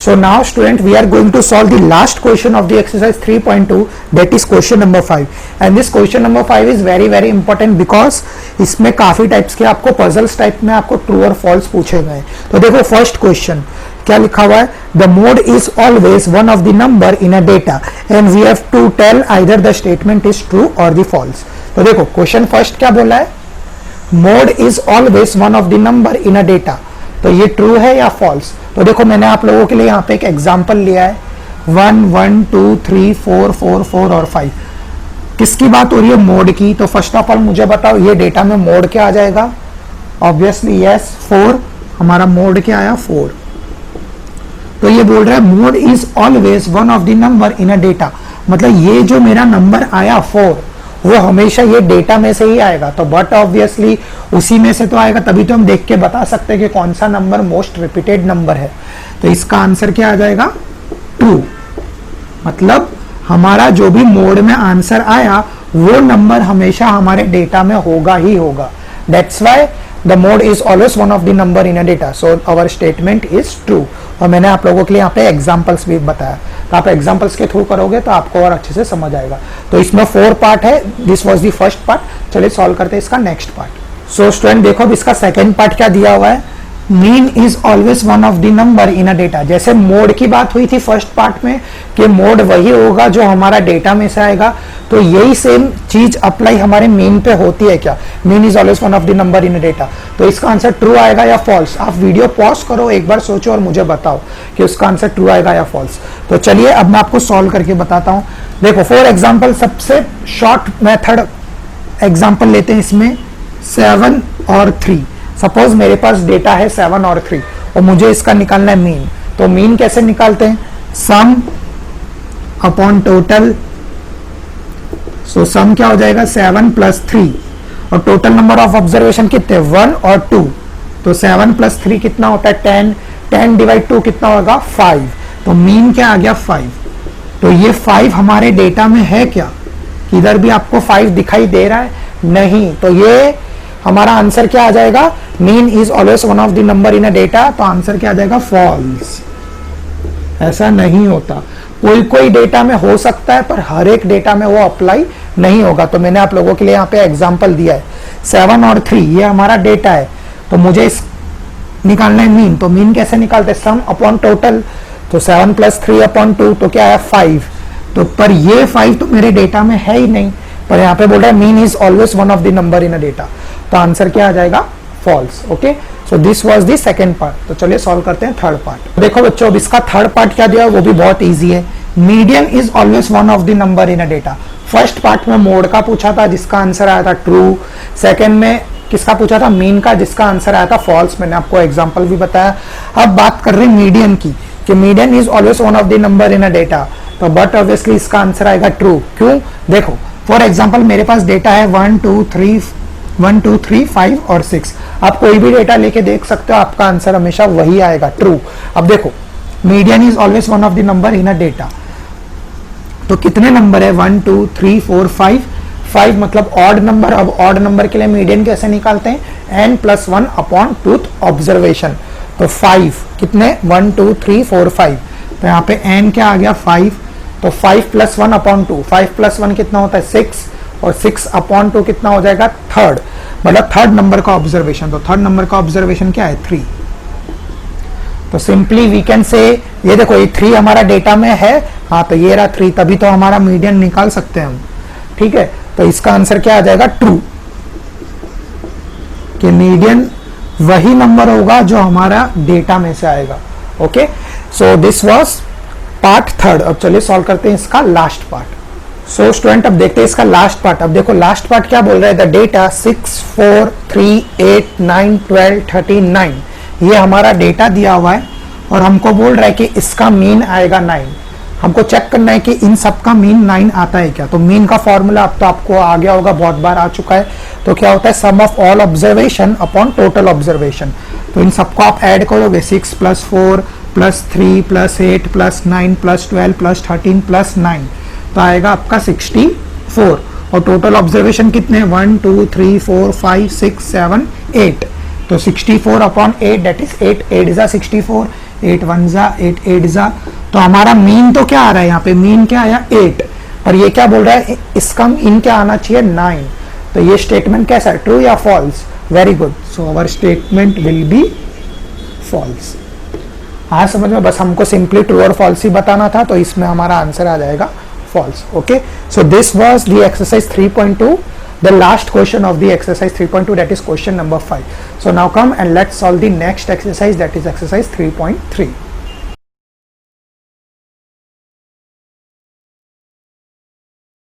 So now student, we are going to solve the last question of the exercise 3.2, that is question number 5. And this question number 5 is very important because इसमें काफी types के आपको puzzles type में आपको true और false पूछे गए। तो देखो फर्स्ट क्वेश्चन क्या लिखा हुआ है, the mode is always one of the number in a data and we have to tell either the statement is true और द फॉल्स। तो देखो क्वेश्चन फर्स्ट क्या बोला है, mode is always one of the number in a data, तो ये true है या फॉल्स। तो देखो मैंने आप लोगों के लिए यहाँ पे एक एग्जांपल लिया है 1 1 2 3 4 4 4 और 5। किसकी बात हो रही है, मोड की। तो फर्स्ट ऑफ ऑल मुझे बताओ ये डेटा में मोड क्या आ जाएगा, ऑब्वियसली यस 4, हमारा मोड क्या आया 4। तो ये बोल रहा है mode is always one of the number in a data, मतलब ये जो मेरा नंबर आया 4 वो हमेशा ये डेटा में से ही आएगा। तो बट ऑब्वियसली उसी में से तो आएगा, तभी तो हम देख के बता सकते हैं कि कौन सा नंबर मोस्ट रिपीटेड नंबर है। तो इसका आंसर क्या आ जाएगा, ट्रू। मतलब हमारा जो भी मोड में आंसर आया वो नंबर हमेशा हमारे डेटा में होगा ही होगा। That's why the mode is always one of the number in a data, so our statement is true. और मैंने आप लोगों के लिए यहाँ पे एग्जांपल्स भी बताया, तो आप एग्जांपल्स के थ्रू करोगे तो आपको और अच्छे से समझ आएगा। तो इसमें 4 पार्ट है, this was the first part. चलिए सॉल्व करते हैं इसका नेक्स्ट पार्ट। सो स्टूडेंट देखो अब इसका सेकंड पार्ट क्या दिया हुआ है, mean is always one of the number in a data. जैसे मोड की बात हुई थी फर्स्ट पार्ट में कि मोड वही होगा जो हमारा डेटा में से आएगा, तो यही सेम चीज अप्लाई हमारे मीन पे होती है क्या, mean is always one of the number in a data. तो इसका आंसर ट्रू आएगा या फॉल्स। आप वीडियो पॉज करो, एक बार सोचो और मुझे बताओ कि उसका आंसर ट्रू आएगा या फॉल्स। तो चलिए अब मैं आपको सॉल्व करके बताता हूं। देखो फॉर एग्जाम्पल सबसे शॉर्ट मेथड एग्जाम्पल लेते हैं इसमें 7 और 3। सपोज मेरे पास डेटा है 7 और 3 और मुझे इसका निकालना है मीन। तो मीन कैसे निकालते हैं, सम अपॉन टोटल। सो सम क्या हो जाएगा 7 प्लस 3 और टोटल नंबर ऑफ ऑब्जर्वेशन कितने 1 और 2। तो 7 प्लस 3 कितना होता है 10, 10 डिवाइड 2 कितना होगा 5। तो मीन क्या आ गया 5। तो ये 5 हमारे डेटा में है क्या, किधर भी आपको 5 दिखाई दे रहा है, नहीं। तो ये हमारा आंसर क्या आ जाएगा, mean is always one of the number in a data. तो आंसर क्या आ जाएगा फॉल्स। ऐसा नहीं होता, कोई कोई डेटा में हो सकता है पर हर एक डेटा में वो अप्लाई नहीं होगा। तो मैंने आप लोगों के लिए यहाँ पे एग्जांपल दिया है 7 और 3, ये हमारा डेटा है। तो मुझे इस निकालना है मीन। तो मीन कैसे निकालते हैं, सम अपॉन टोटल। तो 7 प्लस 3 अपॉन 2 तो क्या है 5। तो पर ये 5 तो मेरे डेटा में है ही नहीं, पर यहाँ पे बोल रहा है mean is always one of the number in a data. तो आंसर क्या आ जाएगा false. Okay, so this was the second part. तो चलिए सॉल्व करते हैं थर्ड पार्ट। देखो बच्चों अब इसका थर्ड पार्ट क्या दिया है वो भी बहुत इजी है, median is always one of the number in a data. First part में मोड का पूछा था जिसका आंसर आया था ट्रू, सेकंड में किसका पूछा था मीन का जिसका आंसर आया था फॉल्स। मैंने आपको एग्जांपल भी बताया। अब बात कर रहे हैं मीडियन की कि median is always one of the number in a data. तो बट ऑब्वियसली इसका आंसर आएगा ट्रू। क्यों, देखो फॉर एग्जाम्पल मेरे पास डेटा है 1 2 3 5 और 6। आप कोई भी डेटा लेके देख सकते हो, आपका आंसर हमेशा वही आएगा ट्रू। अब देखो median is always one of the number in a data, तो कितने नंबर है 1 2 3 4 5, 5 मतलब ऑड नंबर। अब ऑड नंबर के लिए मीडियन कैसे निकालते हैं, n plus 1 upon tooth observation. तो 5 कितने 1 2 3 4 5, तो यहाँ पे n क्या आ गया 5। तो 5 प्लस 1 अपॉन 2, 5 प्लस 1 कितना होता है 6 और 6 अपॉन 2 कितना हो जाएगा थर्ड, मतलब थर्ड नंबर का ऑब्जर्वेशन। तो थर्ड नंबर का ऑब्जर्वेशन क्या है 3। तो सिंपली वी कैन से, ये देखो ये 3 हमारा डेटा में है, हाँ तो ये रहा 3, तभी तो हमारा मीडियन निकाल सकते हैं हम। ठीक है, तो इसका आंसर क्या आ जाएगा ट्रू, कि मीडियन वही नंबर होगा जो हमारा डेटा में से आएगा। Okay, so this was part third. अब चलिए सॉल्व करते हैं इसका लास्ट पार्ट। सो स्टूडेंट अब देखते हैं इसका लास्ट पार्ट। अब देखो लास्ट पार्ट क्या बोल रहा है, द डेटा 6 4 3 8 9 12 39, ये हमारा डेटा दिया हुआ है और हमको बोल रहा है कि इसका मीन आएगा 9। हमको चेक करना है कि इन सब का मीन 9 आता है क्या। तो मीन का फॉर्मूला अब तो आपको आ गया होगा, बहुत बार आ चुका है। तो क्या होता है sum of all observation upon total observation. तो इन सबको आप ऐड करोगे 6 plus 4 plus 3 plus 8 plus 9 plus 12 plus 13 plus 9, तो आएगा आपका 64। और टोटल ऑब्जर्वेशन कितने 1 2 3 4 5 6 7 8, तो 64 अपॉन 8 दैट इज 8 8 जा 64, 8 1 जा 8 8 जा। तो हमारा मीन तो क्या आ रहा है यहाँ पे, मीन क्या आया 8, पर ये क्या बोल रहा है इसका मीन क्या आना चाहिए 9। तो ये स्टेटमेंट कैसा है, ट्रू या false? Very good, so our statement will be false. हाँ समझ में, बस हमको सिंपली ट्रू और फॉल्स ही बताना था, तो इसमें हमारा आंसर आ जाएगा false. Okay, so this was the exercise 3.2, the last question of the exercise 3.2, that is question number 5. So now come and let's solve the next exercise, that is exercise 3.3.